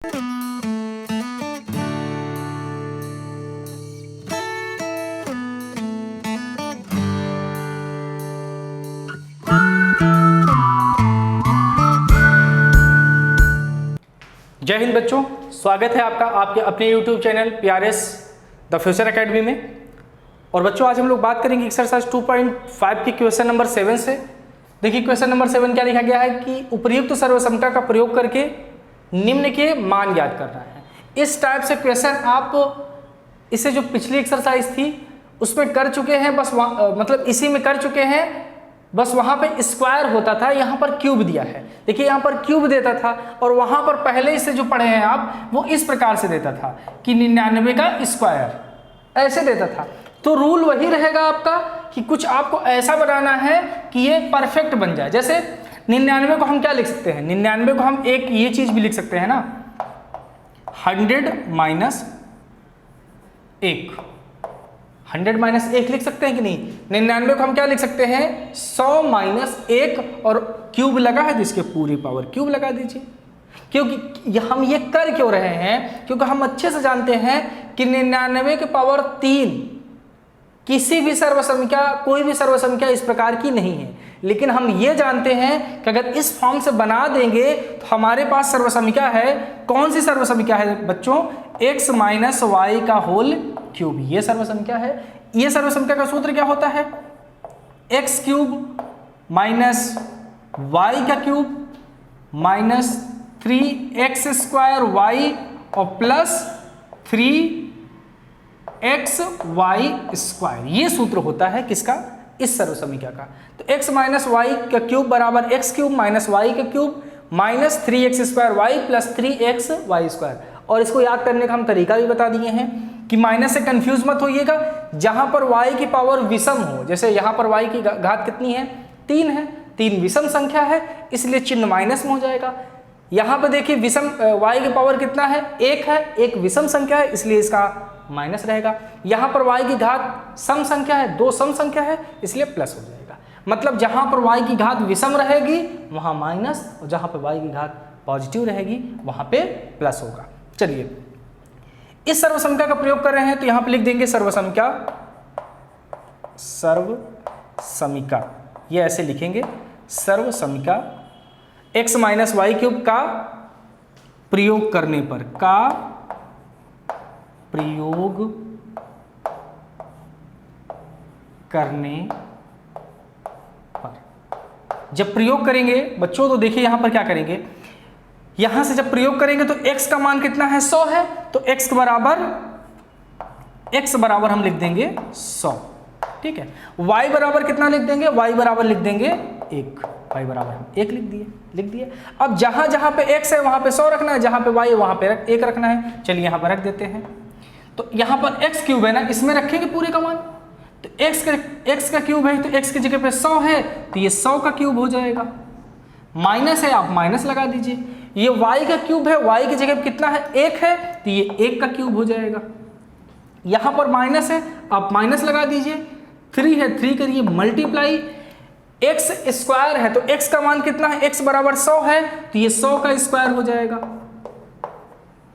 जय हिंद बच्चों, स्वागत है आपका आपके अपने YouTube channel PRS the future academy में। और बच्चों आज हम लोग बात करेंगे एक्सरसाइज 2.5 की क्वेश्चन नंबर 7 से। देखिए क्वेश्चन नंबर 7 क्या लिखा गया है कि उपर्युक्त सर्वसमता का प्रयोग करके निम्न के मान याद करना है। इस टाइप से क्वेश्चन आप इसे जो पिछली एक्सरसाइज थी उसमें कर चुके हैं, बस मतलब इसी में कर चुके हैं, बस वहां पे स्क्वायर होता था, यहाँ पर क्यूब दिया है। देखिए यहाँ पर क्यूब देता था और वहां पर पहले से जो पढ़े हैं आप वो इस प्रकार से देता था कि 99 का स्क्वायर ऐसे देता था। तो रूल वही रहेगा आपका कि कुछ आपको ऐसा बनाना है कि ये परफेक्ट बन जाए। जैसे 99 को हम क्या लिख सकते हैं, 99 को हम एक ये चीज भी लिख सकते हैं ना, 100 माइनस 1, 100 माइनस 1 लिख सकते हैं कि नहीं। 99 को हम क्या लिख सकते हैं, 100 माइनस 1 और क्यूब लगा है तो इसके पूरी पावर क्यूब लगा दीजिए। क्योंकि हम ये कर क्यों रहे हैं, क्योंकि हम अच्छे से जानते हैं कि 99 के पावर 3 किसी भी सर्वसंख्या, कोई भी सर्वसंख्या इस प्रकार की नहीं है। लेकिन हम ये जानते हैं कि अगर इस फॉर्म से बना देंगे तो हमारे पास सर्वसंख्या है। कौन सी सर्वसंख्या है बच्चों, x माइनस वाई का होल क्यूब, ये सर्वसंख्या है। ये सर्वसंख्या का सूत्र क्या होता है, x क्यूब माइनस वाई का cube minus 3x square y और प्लस 3x वाई स्क्वायर, ये सूत्र होता है किसका, इस सर्वसंख्या का। तो x माइनस वाई का क्यूब बराबर x क्यूब माइनस वाई का cube minus 3x square y plus 3x y square. और इसको याद करने का हम तरीका भी बता दिए हैं कि माइनस से कंफ्यूज मत होइएगा। जहां पर y की पावर विषम हो, जैसे यहां पर y की घात कितनी है, 3 है, 3 विषम संख्या है इसलिए चिन्ह माइनस में हो जाएगा। यहां पर देखिए विषम y की पावर कितना है, 1 है, 1 विषम संख्या है इसलिए इसका माइनस रहेगा। यहां पर y की घात सम संख्या है, 2 सम संख्या है इसलिए प्लस हो जाएगा। मतलब जहां पर y की घात विषम रहेगी वहां माइनस और जहां पर y की घात पॉजिटिव रहेगी वहां पे प्लस होगा। चलिए इस सर्वसंख्या का प्रयोग कर रहे हैं तो यहां पे लिख देंगे सर्वसंख्या, सर्वसमीका, ये ऐसे लिखेंगे सर्वसमीका x माइनस वाई क्यूब का प्रयोग करने पर, का प्रयोग करने पर। जब प्रयोग करेंगे बच्चों तो देखिए यहां पर क्या करेंगे, यहां से जब प्रयोग करेंगे तो x का मान कितना है, 100 है, तो x बराबर हम लिख देंगे 100, ठीक है। y बराबर कितना लिख देंगे, y बराबर लिख देंगे 1, y बराबर हम 1 लिख दिए। अब जहां जहां पे x है वहां पे 100 रखना है, जहां पे y है वहां पे 1 रखना है। चलिए यहां पर रख देते हैं। तो यहां पर x क्यूब है ना, इसमें रखेंगे पूरे का मान। तो x का क्यूब है तो x की जगह पे 100 है तो ये 100 का क्यूब हो जाएगा। माइनस है, आप माइनस लगा दीजिए। ये y का क्यूब है, y की जगह पे कितना है, 1 है तो ये 1 का क्यूब हो जाएगा। यहां पर माइनस है, आप माइनस लगा दीजिए। 3 है, 3 करिए मल्टीप्लाई, x स्क्वायर है तो x का मान कितना है, x बराबर 100 है तो ये 100 का स्क्वायर हो जाएगा,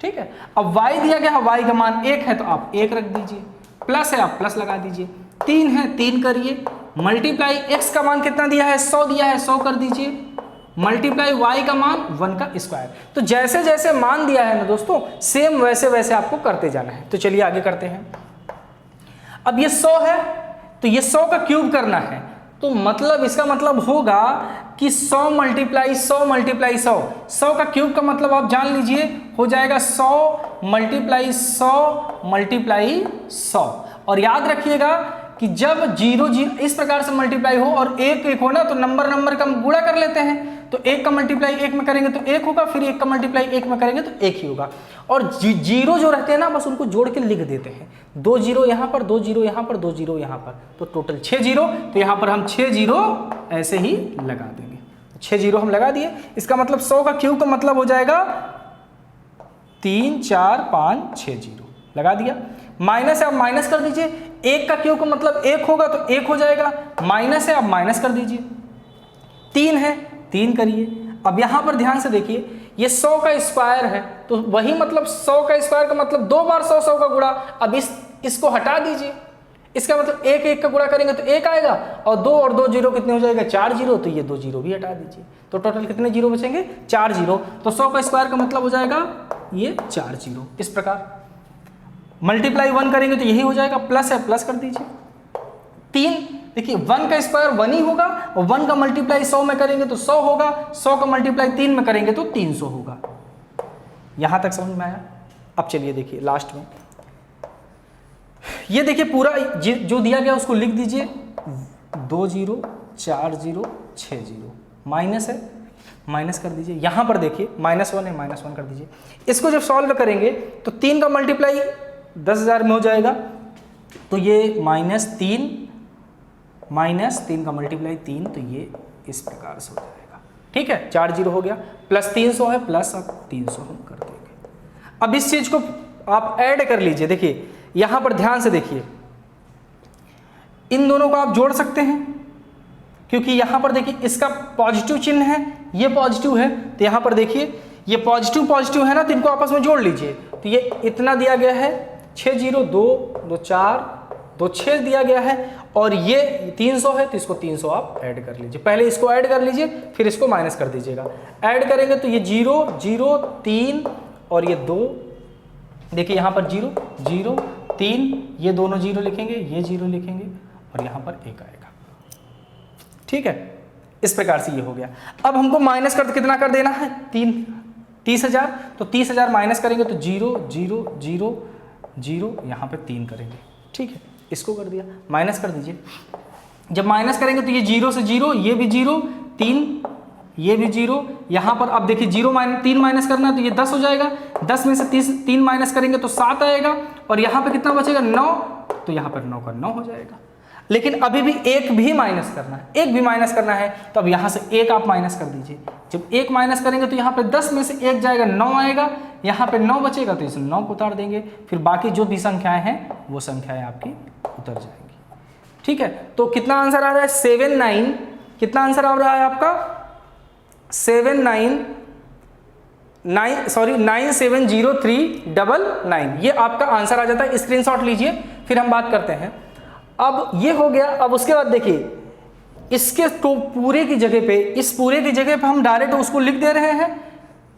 ठीक है। अब y दिया गया है, y का मान 1 है तो आप 1 रख दीजिए, प्लस है आप प्लस लगा दीजिए। 3 है, 3 करिए मल्टीप्लाई, x का मान कितना दिया है, 100 दिया है, 100 कर दीजिए मल्टीप्लाई y का मान 1 का स्क्वायर। तो जैसे जैसे मान दिया है ना दोस्तों, सेम वैसे वैसे आपको करते जाना है। तो चलिए आगे करते हैं। अब ये 100 है तो ये 100 का क्यूब करना है, तो मतलब इसका मतलब होगा कि 100 मल्टीप्लाई 100 मल्टीप्लाई 100, 100 का क्यूब का मतलब आप जान लीजिए हो जाएगा 100 मल्टीप्लाई 100 मल्टीप्लाई 100। और याद रखिएगा कि जब 0 0 इस प्रकार से मल्टीप्लाई हो और 1 1 हो ना तो नंबर का हम गुणा कर लेते हैं। तो 1 का मल्टीप्लाई 1 में करेंगे तो 1 होगा, फिर 1 का मल्टीप्लाई 1 में करेंगे तो 1 ही होगा। और 0 जो रहते हैं ना बस उनको जोड़ के लिख देते हैं, 2 0 यहाँ पर, 2 0 यहाँ पर, 2 0 यहाँ पर, तो टोटल 6 0। तो यहाँ पर हम 6 0 ऐसे ही लगा देंगे। 6 0 हम लगा दिए। इसका मतलब 100 का क्यूब का मतलब हो जाएगा 3 4 5 6 0 लगा दिया। माइनस है, आप माइनस कर दीजिए। 1 का क्यूब का मतलब 1 होगा तो 1 हो जाएगा। माइनस है, आप माइनस कर दीजिए। 3 है, 3 करिए। अब यहां पर ध्यान से देखिए ये 100 का स्क्वायर है, तो वही मतलब 100 का स्क्वायर का मतलब 2 बार 100 100 का गुणा। अब इसको हटा दीजिए, इसका मतलब 1 1 का गुणा करेंगे तो 1 आएगा, और 2 और 2 जीरो कितने हो जाएगा, 4 जीरो, तो ये 2 जीरो भी हटा दीजिए, तो टोटल कितने जीरो बचेंगे, 4 जीरो। तो 100 का स्क्वायर का मतलब हो जाएगा ये 4 जीरो। इस प्रकार मल्टीप्लाई 1 करेंगे तो यही हो जाएगा, प्लस है प्लस कर दीजिए। 3 देखिए 1 का स्क्वायर 1 ही होगा, और 1 का मल्टीप्लाई 100 में करेंगे तो 100 होगा, 100 का मल्टीप्लाई 3 में करेंगे तो 300 होगा। यहां तक समझ में आया। अब चलिए देखिए लास्ट में, ये देखिए पूरा जो दिया गया उसको लिख दीजिए, 2 जीरो 4 जीरो 6 जीरो, माइनस है माइनस कर दीजिए। यहां पर देखिए -1 है, -1 कर दीजिए। इसको जब सॉल्व करेंगे तो 3 का मल्टीप्लाई 10,000 में हो जाएगा, तो ये -3 का मल्टीप्लाई 3, तो ये इस प्रकार से हो जाएगा। ठीक है, 4 जीरो हो गया, प्लस 300 है, प्लस अब 300 हम कर देंगे। अब इस चीज को आप ऐड कर लीजिए। देखिए यहां पर ध्यान से देखिए, इन दोनों को आप जोड़ सकते हैं, क्योंकि यहां पर देखिए इसका पॉजिटिव चिन्ह है, ये पॉजिटिव है, तो यहां पर देखिए ये पॉजिटिव पॉजिटिव है ना, तो इनको आपस में जोड़ लीजिए। तो ये इतना दिया गया है 6 जीरो 2 2 4 2 6 दिया गया है, और ये 300 है, तो इसको 300 आप ऐड कर लीजिए। पहले इसको ऐड कर लीजिए, फिर इसको माइनस कर दीजिएगा। ऐड करेंगे तो ये 0 0 3 और ये 2, देखिए यहाँ पर 0 0 3, ये दोनों 0 लिखेंगे, ये 0 लिखेंगे, और यहाँ पर 1 आएगा। ठीक है, इस प्रकार से ये हो गया। अब हमको माइनस कर कितना कर देना है, 30,000, तो 30,000 माइनस करेंगे तो 0 0 0 0, यहाँ पे 3 करेंगे। ठीक है, इसको कर दिया, माइनस कर दीजिए। जब माइनस करेंगे तो ये 0 से 0, ये भी 0 3, ये भी 0, यहाँ पर अब देखिए 3 माइनस करना है तो ये 10 हो जाएगा, 10 में से 3 माइनस करेंगे तो 7 आएगा, और यहाँ पे कितना बचेगा 9, तो यहाँ पर 9 का 9 हो जाएगा। लेकिन अभी भी 1 भी माइनस करना है, 1 भी माइनस करना है, तो अब यहाँ से 1 आप माइनस कर दीजिए। जब 1 माइनस करेंगे तो यहाँ पे 10 में से 1 जाएगा, 9 आएगा, यहाँ पे 9 बचेगा, तो इसे 9 को उतार देंगे, फिर बाकी जो भी संख्याएं हैं वो संख्याएं आपकी उतर जाएंगी। ठीक है, तो कितना आंसर आ रहा है 79, कितना आंसर आ रहा है आपका 970399, ये आपका आंसर आ जाता है। स्क्रीनशॉट लीजिए, फिर हम बात करते हैं। अब ये हो गया। अब उसके बाद देखिए इसके तो पूरे की जगह पे, इस पूरे की जगह पे हम डायरेक्ट उसको लिख दे रहे हैं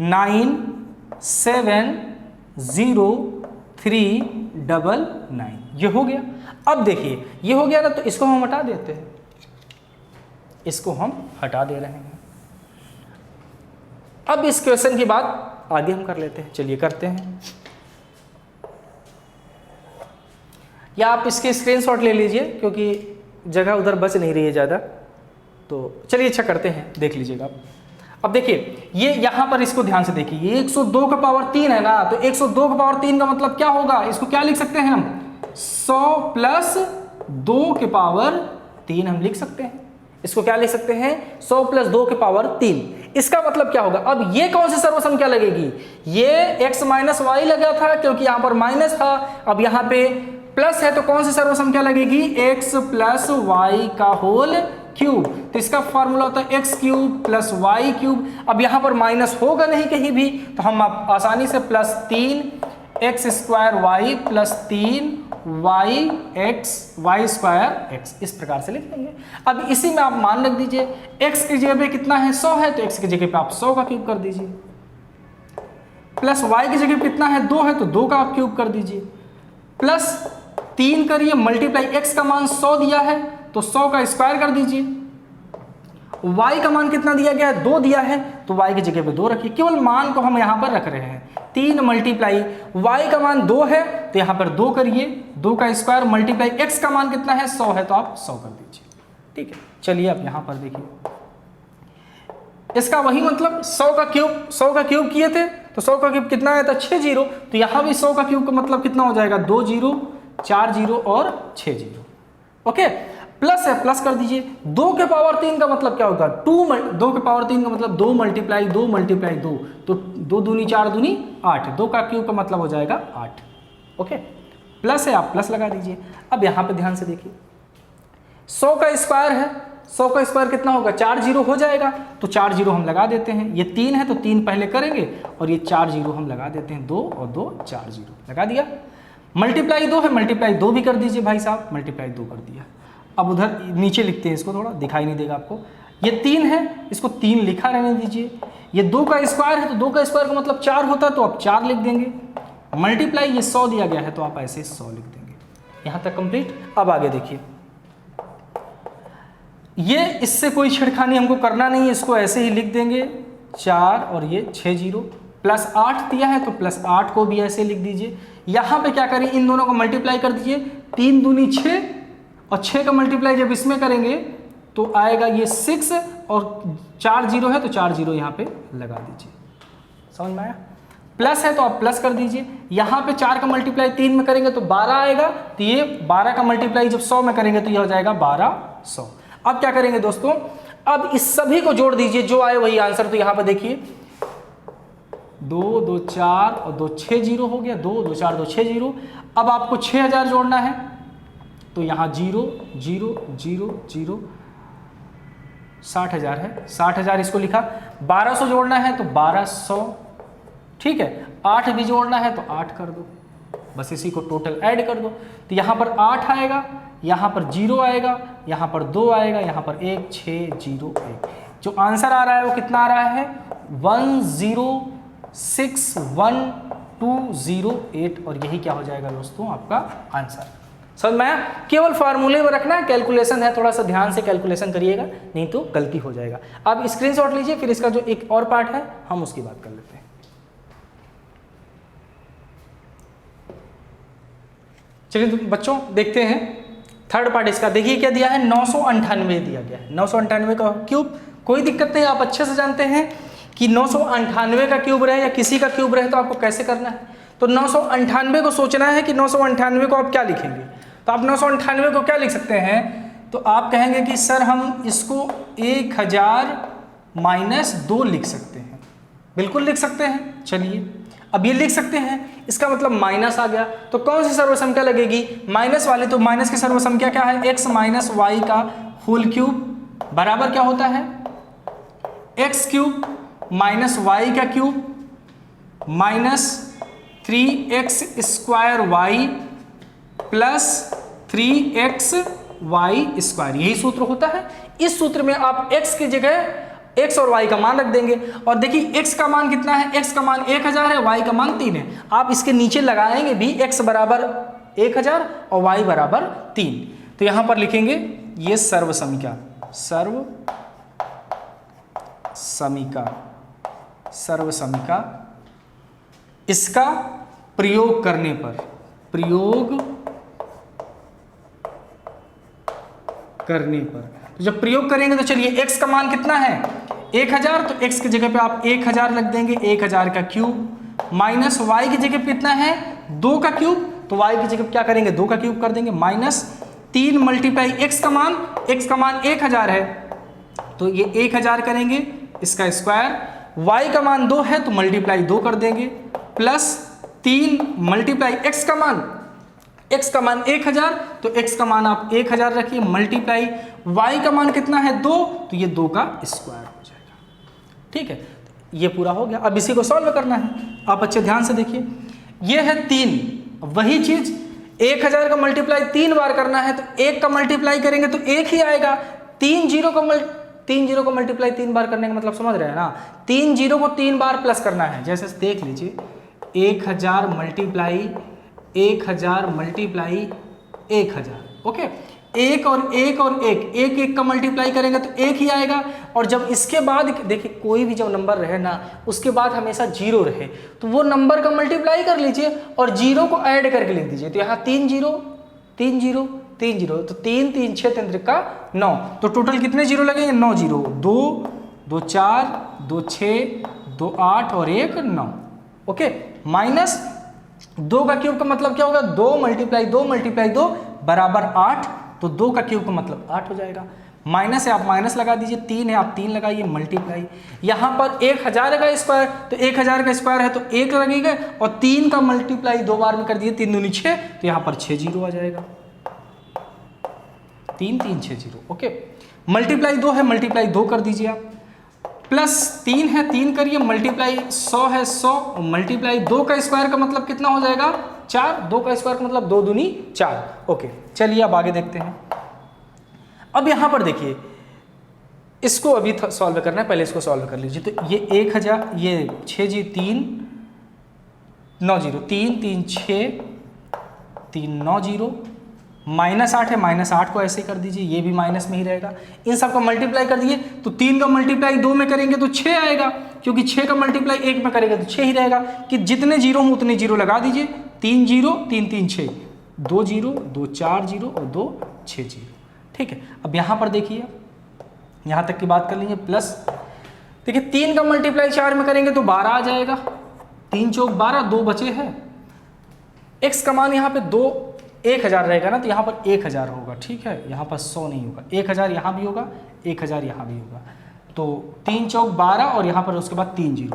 970399, ये हो गया। अब देखिए ये हो गया ना, तो इसको हम हटा देते हैं, इसको हम हटा दे रहे हैं। अब इस क्वेश्चन की बात आगे हम कर लेते हैं, चलिए करते हैं। या आप इसके स्क्रीनशॉट ले लीजिए, क्योंकि जगह उधर बच नहीं रही है ज़्यादा, तो चलिए अच्छा करते हैं, देख लीजिएगा आप। अब देखिए ये यहाँ पर इसको ध्यान से देखिए, ये 102 का पावर 3 है ना, तो 102 का पावर 3 का मतलब क्या होगा, इसको क्या लिख सकते हैं हम, 100 प्लस 2 के पावर 3 हम लिख सकते हैं। इसको क्या लिख सकते हैं, 100 प्लस 2 के पावर 3। इसका मतलब क्या होगा, अब ये कौन सी सर्व संख्या लगेगी, ये x माइनस वाई लगा था, क्योंकि यहाँ पर माइनस था, अब यहाँ पे प्लस है, तो कौन सी सर्व संख्या लगेगी, x प्लस वाई का होल क्यूब। तो इसका फॉर्मूला होता है x cube plus y cube. अब यहाँ पर माइनस होगा नहीं कहीं भी, तो हम आसानी से plus 3x square y plus 3y square x, इस प्रकार से लिख देंगे। अब इसी में आप मान रख दीजिए, x की जगह पे कितना है 100 है, तो x की जगह पे आप 100 का क्यूब कर दीजिए, प्लस y की जगह पे कितना है 2 है, तो 2 का आप क्यूब कर दीजिए, प्लस 3 करिए, मल्टीप्लाई x का मान 100 दिया है, तो 100 का स्क्वायर कर दीजिए। y का मान कितना दिया गया है, 2 दिया है, तो y की जगह पे 2 रखिए, केवल मान को हम यहाँ पर रख रहे हैं। 3 मल्टीप्लाई y का मान 2 है, तो यहाँ पर 2 करिए, 2 का स्क्वायर मल्टीप्लाई x का मान कितना है 100 है, तो आप 100 कर दीजिए। ठीक है, चलिए अब यहाँ पर देखिए, इसका वही मतलब 100 का क्यूब किए थे, तो 100 का क्यूब कितना आया था 6 जीरो, तो यहाँ भी 100 का क्यूब का मतलब कितना हो जाएगा 2 जीरो 4 जीरो और 6 जीरो। ओके, प्लस है प्लस कर दीजिए। 2 के पावर 3 का मतलब क्या होगा, 2 के पावर 3 का मतलब 2 मल्टीप्लाई 2 मल्टीप्लाई 2, तो 2 दूनी 4 दूनी 8, 2 का क्यूब का मतलब हो जाएगा 8। ओके, प्लस है, आप प्लस लगा दीजिए। अब यहाँ पे ध्यान से देखिए, 100 का स्क्वायर है, 100 का स्क्वायर कितना होगा, 4 जीरो हो जाएगा, तो 4 जीरो हम लगा देते हैं। ये 3 है तो 3 पहले करेंगे और ये 4 जीरो हम लगा देते हैं, 2 और 2 4 जीरो लगा दिया। मल्टीप्लाई 2 है, मल्टीप्लाई 2 भी कर दीजिए भाई साहब, मल्टीप्लाई 2 कर दिया। अब उधर नीचे लिखते हैं इसको, थोड़ा दिखाई नहीं देगा आपको। ये 3 है, इसको 3 लिखा रहने दीजिए। ये 2 का स्क्वायर है तो 2 का स्क्वायर का मतलब 4 होता है, तो आप 4 लिख देंगे। मल्टीप्लाई ये 100 दिया गया है तो आप ऐसे 100 लिख देंगे। यहाँ तक कंप्लीट। अब आगे देखिए, ये इससे कोई छेड़खानी हमको करना नहीं है, इसको ऐसे ही लिख देंगे 4 और ये 6 जीरो, प्लस 8 दिया है तो प्लस 8 को भी ऐसे लिख दीजिए। यहाँ पे क्या करें, इन दोनों को मल्टीप्लाई कर दीजिए, 3 दूनी 6 और 6 का मल्टीप्लाई जब इसमें करेंगे तो आएगा ये 6 और 4 जीरो है तो 4 जीरो यहाँ पे लगा दीजिए। समझ में आया? प्लस है तो आप प्लस कर दीजिए। यहाँ पे 4 का मल्टीप्लाई 3 में करेंगे तो 12 आएगा, तो ये 12 का मल्टीप्लाई जब 100 में करेंगे तो ये हो जाएगा 1200। अब क्या करेंगे दोस्तों, अब इस सभी को जोड़ दीजिए, जो आए वही आंसर। तो यहाँ पे देखिए 2 2 4 और 2 6 जीरो हो गया, 2 2 4 2 6 जीरो। अब आपको 6000 जोड़ना है तो यहाँ 0 0 0 0 60,000 है, 60,000 इसको लिखा। 1200 जोड़ना है तो 1200, ठीक है। 8 भी जोड़ना है तो 8 कर दो, बस इसी को टोटल ऐड कर दो। तो यहाँ पर 8 आएगा, यहाँ पर 0 आएगा, यहाँ पर 2 आएगा, यहाँ पर 1 6 0 1। जो आंसर आ रहा है वो कितना आ रहा है, 1061,208। और यही क्या हो जाएगा दोस्तों, आपका आंसर। समझ में आया? केवल फार्मूले में रखना है, कैलकुलेशन है, थोड़ा सा ध्यान से कैलकुलेशन करिएगा, नहीं तो गलती हो जाएगा। आप स्क्रीनशॉट लीजिए, फिर इसका जो एक और पार्ट है हम उसकी बात कर लेते हैं। चलिए तो बच्चों देखते हैं थर्ड पार्ट इसका। देखिए क्या दिया है, 998 दिया गया है। 998 का क्यूब, कोई दिक्कत नहीं, आप अच्छे से जानते हैं कि 998 का क्यूब रहे या किसी का क्यूब रहे तो आपको कैसे करना है। तो 998 को सोचना है कि 998 को आप क्या लिखेंगे। तो आप 998 को क्या लिख सकते हैं, तो आप कहेंगे कि सर हम इसको 1000 माइनस 2 लिख सकते हैं। बिल्कुल लिख सकते हैं, चलिए अब ये लिख सकते हैं, इसका मतलब माइनस आ गया। तो कौन सी सर्वसंख्या लगेगी, माइनस वाली। तो माइनस की सर्वसंख्या क्या है, x माइनस वाई का होल क्यूब बराबर क्या होता है, एक्स क्यूब माइनस वाई का cube minus 3x square y plus 3x y square, यही सूत्र होता है। इस सूत्र में आप x की जगह x और y का मान रख देंगे। और देखिए x का मान कितना है, x का मान 1000 है, y का मान 3 है। आप इसके नीचे लगाएंगे भी x बराबर 1000 और y बराबर 3। तो यहां पर लिखेंगे ये सर्व समीका, सर्व समीका, इसका प्रयोग करने पर, तो जब प्रयोग करेंगे तो चलिए x का मान कितना है 1000, तो x की जगह पे आप 1000 रख देंगे, 1000 का क्यूब माइनस y की जगह पे कितना है 2 का क्यूब, तो y की जगह क्या करेंगे 2 का क्यूब कर देंगे, माइनस 3 मल्टीप्लाई x का मान 1000 है तो ये 1000 करेंगे, इसका स्क्वायर, y का मान 2 है तो मल्टीप्लाई 2 कर देंगे, प्लस 3 मल्टीप्लाई x का मान 1000, तो x का मान आप 1000 रखिए, मल्टीप्लाई y का मान कितना है 2, तो ये 2 का स्क्वायर हो जाएगा। ठीक है, ये पूरा हो गया। अब इसी को सॉल्व करना है, आप अच्छे ध्यान से देखिए, ये है 3, वही चीज 1000 का मल्टीप्लाई 3 बार करना है तो 1 का मल्टीप्लाई करेंगे तो 1 ही आएगा। 3 जीरो को मल्टीप्लाई 3 बार करने का मतलब समझ रहे हैं ना, 3 जीरो को 3 बार प्लस करना है। जैसे देख लीजिए 1000 मल्टीप्लाई 1000, ओके, 1 और 1 और 1 का मल्टीप्लाई करेंगे तो 1 ही आएगा। और जब इसके बाद देखिए कोई भी जब नंबर रहे ना उसके बाद हमेशा 0 रहे तो वो नंबर का मल्टीप्लाई कर लीजिए और 0 को ऐड करके लिख दीजिए। तो यहाँ 3 0, तो 3 3 6 3 का 9, तो टोटल कितने जीरो लगेंगे 9 जीरो, 2 2 4 2 6 2 8 और 1 9, ओके, माइनस 2 का क्यूब का मतलब क्या होगा 2 मल्टीप्लाई 2 बराबर 8, तो 2 का क्यूब का मतलब 8 हो जाएगा। माइनस है आप माइनस लगा दीजिए, 3 है आप 3 लगाइए, मल्टीप्लाई यहाँ पर 1000 का स्क्वायर, तो 1000 का स्क्वायर है तो 1 लगेगा और 3 का मल्टीप्लाई 2 बार में कर दिए, 3 दूनी 6, तो यहाँ पर 6 जीरो आ जाएगा, 3 3 6 जीरो, ओके। मल्टीप्लाई 2 है, मल्टीप्लाई 2 कर दीजिए आप, प्लस 3 है 3 करिए, मल्टीप्लाई 100 है 100, मल्टीप्लाई 2 का स्क्वायर का मतलब कितना हो जाएगा 4, 2 का स्क्वायर का मतलब 2 दूनी 4। ओके चलिए अब आगे देखते हैं। अब यहाँ पर देखिए इसको अभी सॉल्व करना है, पहले इसको सॉल्व कर लीजिए। तो ये 1000, ये 6 जी 3 9 0 3 3 6 3 9 0, -8 है, -8 को ऐसे ही कर दीजिए, ये भी माइनस में ही रहेगा। इन सब का मल्टीप्लाई कर दिए तो 3 का मल्टीप्लाई 2 में करेंगे तो 6 आएगा, क्योंकि 6 का मल्टीप्लाई 1 में करेंगे तो 6 ही रहेगा। कि जितने जीरो हों उतने जीरो लगा दीजिए, 3 0 3 3 6, 2 0 2 4 0 और 2 6 0। ठीक है, अब यहाँ पर देखिए, यहाँ तक की बात कर लीजिए। प्लस देखिए 3 का मल्टीप्लाई 4 में करेंगे तो 12 आ जाएगा, 3 चौक 12, 2 बचे हैं। x का मान यहाँ पे 1000 रहेगा ना, तो यहाँ पर 1000 होगा। ठीक है, यहाँ पर 100 नहीं होगा, 1000 यहाँ भी होगा, 1000 यहाँ भी होगा। तो 3 चौक 12 और यहाँ पर उसके बाद 3 0।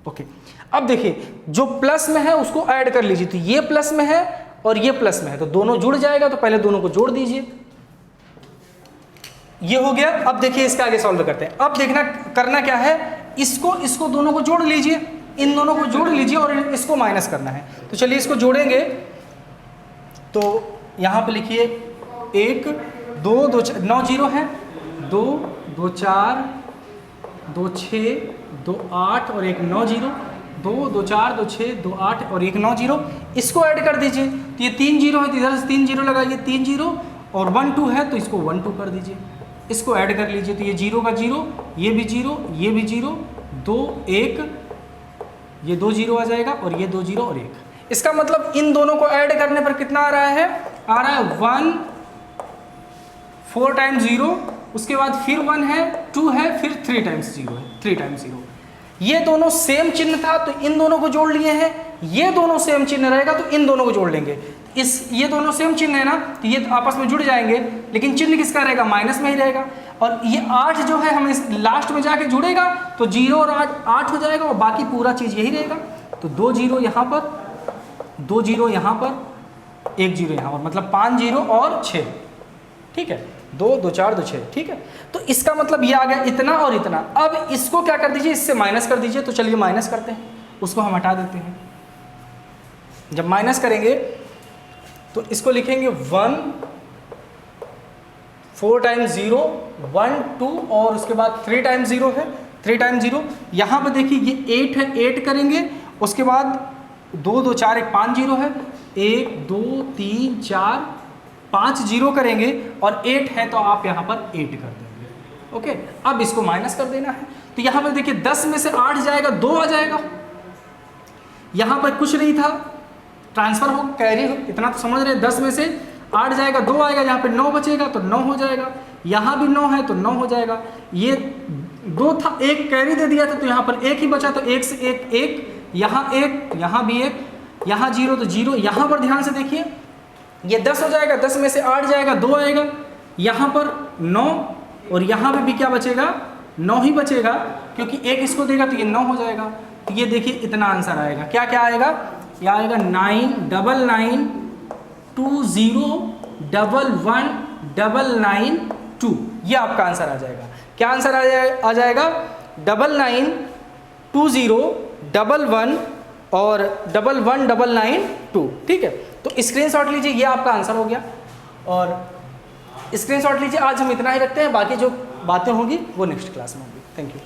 ओके, अब देखिए जो प्लस में है उसको ऐड कर लीजिए। तो ये प्लस में है और ये प्लस में है, तो दोनों जुड़ जाएगा। तो पहले दोनों को जोड़ दीजिए, ये हो गया। अब देखिए इसका आगे सॉल्व करते हैं। अब देखना करना क्या है, इसको दोनों को जोड़ लीजिए, इन दोनों को जोड़ लीजिए और इसको माइनस करना है। तो चलिए इसको जोड़ेंगे। तो यहाँ पे लिखिए 1 2 2 9 0 है, 2 2 4 2 6 2 8 और 1 9 0, 2 2 4 2 6 2 8 और 1 9 0। इसको ऐड कर दीजिए। तो ये 3 0 है तो इधर से 3 0 लगाइए, 3 0 और 1 2 है तो इसको 1 2 कर दीजिए। इसको ऐड कर लीजिए। तो ये 0 का 0, ये भी 0, ये भी 0, 2 1, ये 2 0 आ जाएगा और ये 2 0 और 1। इसका मतलब इन दोनों को ऐड करने पर कितना आ रहा है, 1 4 टाइम्स 0, उसके बाद फिर 1 है, 2 है, फिर 3 टाइम्स 0 है, 3 टाइम्स 0। ये दोनों सेम चिन्ह था तो इन दोनों को जोड़ लिए हैं। ये दोनों सेम चिन्ह रहेगा तो इन दोनों को जोड़ लेंगे। ये दोनों सेम चिन्ह है ना, तो ये आपस में जुड़ जाएंगे, लेकिन चिन्ह किसका रहेगा, माइनस में ही रहेगा। और ये 8 जो है हमें लास्ट में जाके जुड़ेगा तो 0 और 8 हो जाएगा और बाकी पूरा चीज़ यही रहेगा। तो 2 0 यहाँ पर, 2 0 यहाँ पर, 1 0 यहाँ पर, मतलब 5 0 और 6। ठीक है, 2 2 4 2 6। ठीक है, तो इसका मतलब ये आ गया इतना और इतना। अब इसको क्या कर दीजिए, इससे माइनस कर दीजिए। तो चलिए माइनस करते हैं, उसको हम हटा देते हैं। जब माइनस करेंगे तो इसको लिखेंगे 1 4 टाइम्स 0 1 2 और उसके बाद 3 टाइम्स 0 है, 3 टाइम्स 0। यहाँ पर देखिए ये 8 है, 8 करेंगे, उसके बाद 2 2 4 1 5 0 है, 1 2 3 4 5 0 करेंगे और 8 है तो आप यहाँ पर 8 कर देंगे। ओके, अब इसको माइनस कर देना है। तो यहाँ पर देखिए 10 में से 8 जाएगा, 2 आ जाएगा। यहाँ पर कुछ नहीं था, ट्रांसफर हो कैरी हो, इतना तो समझ रहे हैं। 10 में से 8 जाएगा, 2 आएगा, यहाँ पे 9 बचेगा तो 9 हो जाएगा। यहाँ भी 9 है तो 9 हो जाएगा। ये 2 था, 1 कैरी दे दिया था तो यहाँ पर 1 ही बचा, तो 1 से 1 1, यहाँ 1, यहाँ भी 1, यहाँ 0 तो 0। यहाँ पर ध्यान से देखिए ये 10 हो जाएगा, 10 में से 8 जाएगा, 2 आएगा, यहाँ पर 9 और यहाँ पे भी क्या बचेगा, 9 ही बचेगा, क्योंकि 1 इसको देगा तो ये 9 हो जाएगा। तो ये देखिए इतना आंसर आएगा। क्या क्या आएगा, यह आएगा 99920119992। ये आपका आंसर आ जाएगा। क्या आंसर आ जाएगा 992011 और 11992। ठीक है, तो स्क्रीनशॉट लीजिए, ये आपका आंसर हो गया। और स्क्रीनशॉट लीजिए। आज हम इतना ही रखते हैं, बाकी जो बातें होंगी वो नेक्स्ट क्लास में होंगी। Thank you.